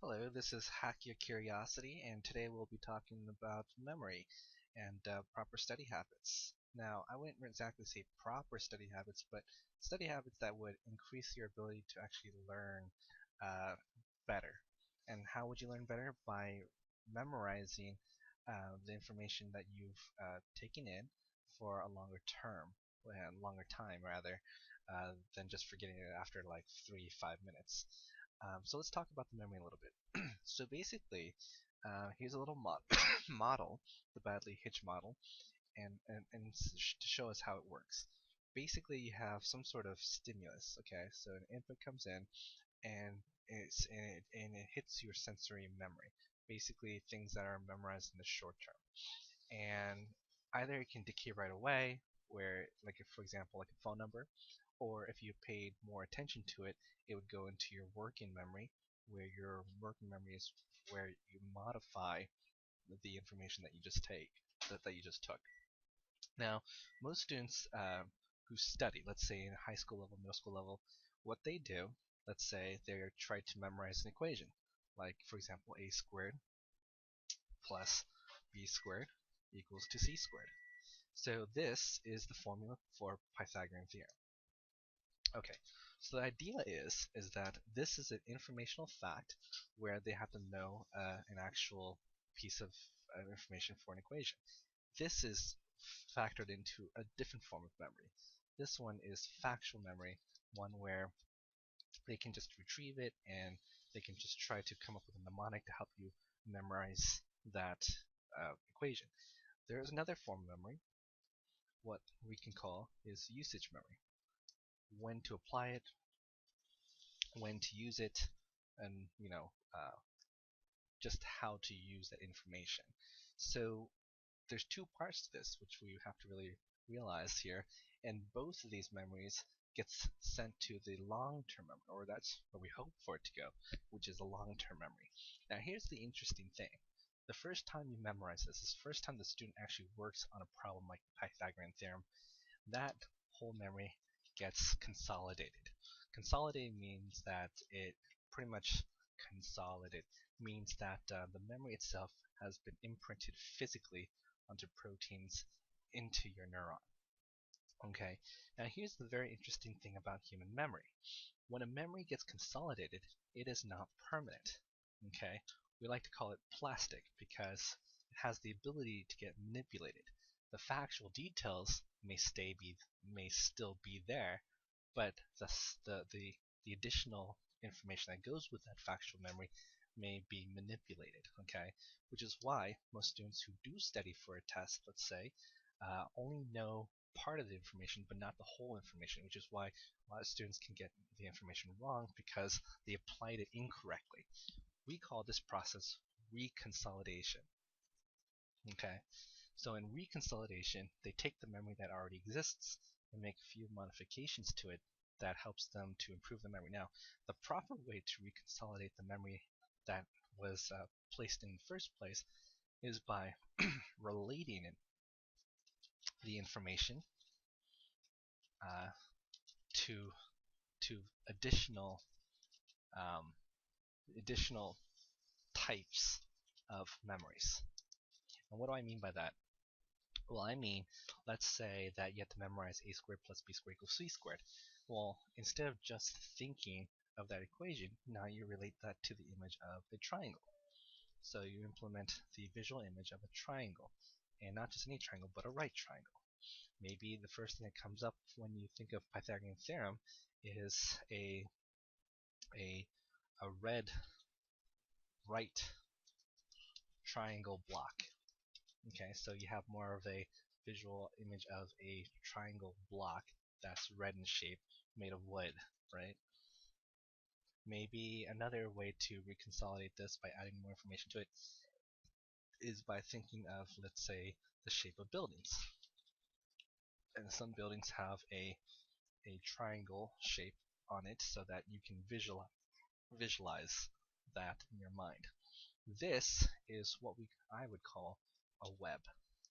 Hello, this is Hack Your Curiosity, and today we'll be talking about memory and proper study habits. Now, I wouldn't exactly say proper study habits, but study habits that would increase your ability to actually learn uh, better. And how would you learn better? By memorizing the information that you've taken in for a longer time rather, than just forgetting it after like 3, 5 minutes. So let's talk about the memory a little bit. So basically, here's a little model, the Badley Hitch model, and to show us how it works. Basically, you have some sort of stimulus. Okay, so an input comes in, and it hits your sensory memory. Basically, things that are memorized in the short term, and either it can decay right away, where like if, for example, like a phone number, or if you paid more attention to it, it would go into your working memory, where your working memory is where you modify the information that you just that you just took. Now, most students who study, let's say in high school level, middle school level, what they do, let's say they try to memorize an equation, like for example, a squared plus b squared equals to c squared. So this is the formula for Pythagorean theorem. Okay, so the idea is that this is an informational fact where they have to know an actual piece of information for an equation. This is factored into a different form of memory. This one is factual memory, one where they can just retrieve it and they can just try to come up with a mnemonic to help you memorize that equation. There is another form of memory, what we can call is usage memory. When to apply it, when to use it, and just how to use that information. So there's two parts to this, which we have to really realize here, and both of these memories gets sent to the long-term memory, or that's where we hope for it to go, which is a long-term memory. Now here's the interesting thing. The first time you memorize this is the first time the student actually works on a problem like the Pythagorean theorem, that whole memory gets consolidated. Consolidated means that it pretty much consolidated means that the memory itself has been imprinted physically onto proteins into your neuron. Okay, now here's the very interesting thing about human memory. When a memory gets consolidated, it is not permanent. Okay, we like to call it plastic because it has the ability to get manipulated. The factual details may still be there, but the additional information that goes with that factual memory may be manipulated. Okay, which is why most students who do study for a test, let's say, only know part of the information but not the whole information, which is why a lot of students can get the information wrong because they applied it incorrectly. We call this process reconsolidation. Okay, so in reconsolidation, they take the memory that already exists and make a few modifications to it that helps them to improve the memory. Now, the proper way to reconsolidate the memory that was placed in the first place is by relating it, the information uh, to to additional um, additional types of memories. And what do I mean by that? Well, I mean, let's say that you have to memorize a squared plus b squared equals c squared. Well, instead of just thinking of that equation, now you relate that to the image of a triangle. So you implement the visual image of a triangle, and not just any triangle, but a right triangle. Maybe the first thing that comes up when you think of Pythagorean theorem is a a red right triangle block. Okay, so you have more of a visual image of a triangle block that's red in shape, made of wood, right? Maybe another way to reconsolidate this by adding more information to it is by thinking of, let's say, the shape of buildings. And some buildings have a triangle shape on it so that you can visualize that in your mind. This is what I would call a web.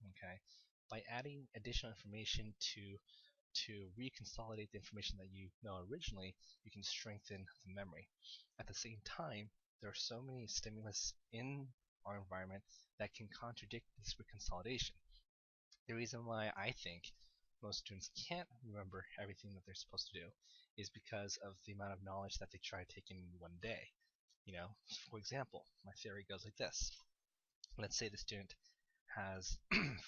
Okay, by adding additional information to reconsolidate the information that you know originally, you can strengthen the memory. At the same time, there are so many stimulus in our environment that can contradict this reconsolidation. The reason why I think most students can't remember everything that they're supposed to do is because of the amount of knowledge that they try to take in one day. For example, my theory goes like this. Let's say the student has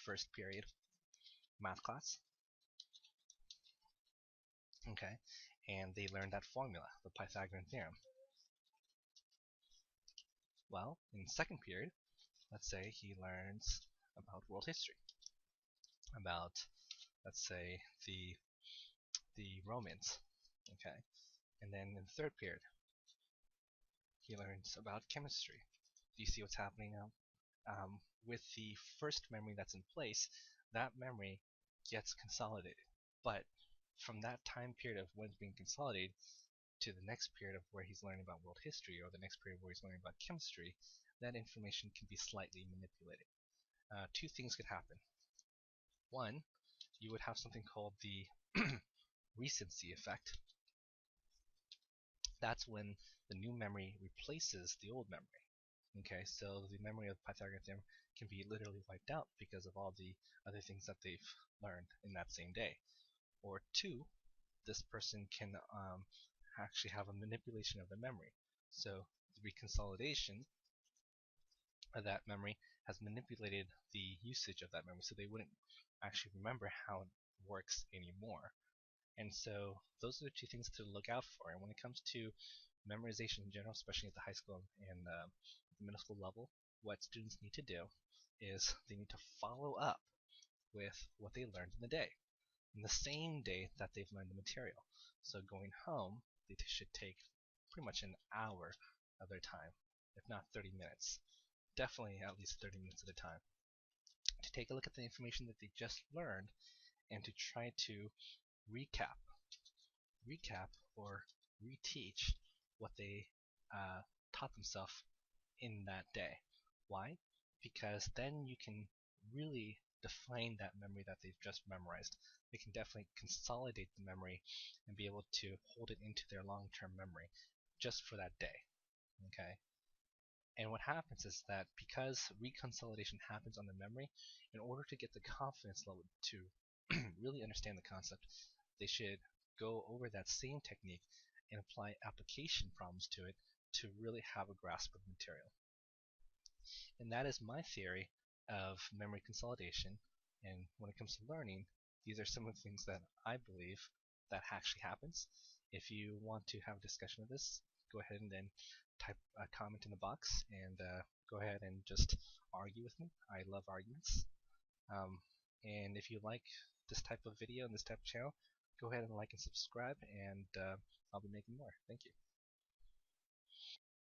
first period math class, okay, and they learn that formula, the Pythagorean theorem. Well, in second period, let's say he learns about world history, about, let's say, the Romans, okay, and then in third period, he learns about chemistry. Do you see what's happening now? With the first memory that's in place, that memory gets consolidated. But from that time period of when it's being consolidated to the next period of where he's learning about world history or the next period where he's learning about chemistry, that information can be slightly manipulated. Two things could happen. One, you would have something called the recency effect. That's when the new memory replaces the old memory. Okay, so the memory of Pythagorean theorem can be literally wiped out because of all the other things that they've learned in that same day. Or two, this person can actually have a manipulation of the memory. So the reconsolidation of that memory has manipulated the usage of that memory, so they wouldn't actually remember how it works anymore. And so those are the two things to look out for. And when it comes to memorization in general, especially at the high school and the middle school level, what students need to do is they need to follow up with what they learned in the day, in the same day that they've learned the material. So going home, they should take pretty much an hour of their time, if not 30 minutes. Definitely at least 30 minutes at a time, to take a look at the information that they just learned and to try to recap or reteach what they taught themselves in that day. Why? Because then you can really define that memory that they've just memorized. They can definitely consolidate the memory and be able to hold it into their long-term memory just for that day. Okay? And what happens is that because reconsolidation happens on the memory, in order to get the confidence level to really understand the concept, they should go over that same technique and apply application problems to it to really have a grasp of the material. And that is my theory of memory consolidation. And when it comes to learning, these are some of the things that I believe that actually happens. If you want to have a discussion of this, go ahead and then type a comment in the box and go ahead and just argue with me. I love arguments. And if you like this type of video and this type of channel, go ahead and like and subscribe, and I'll be making more. Thank you.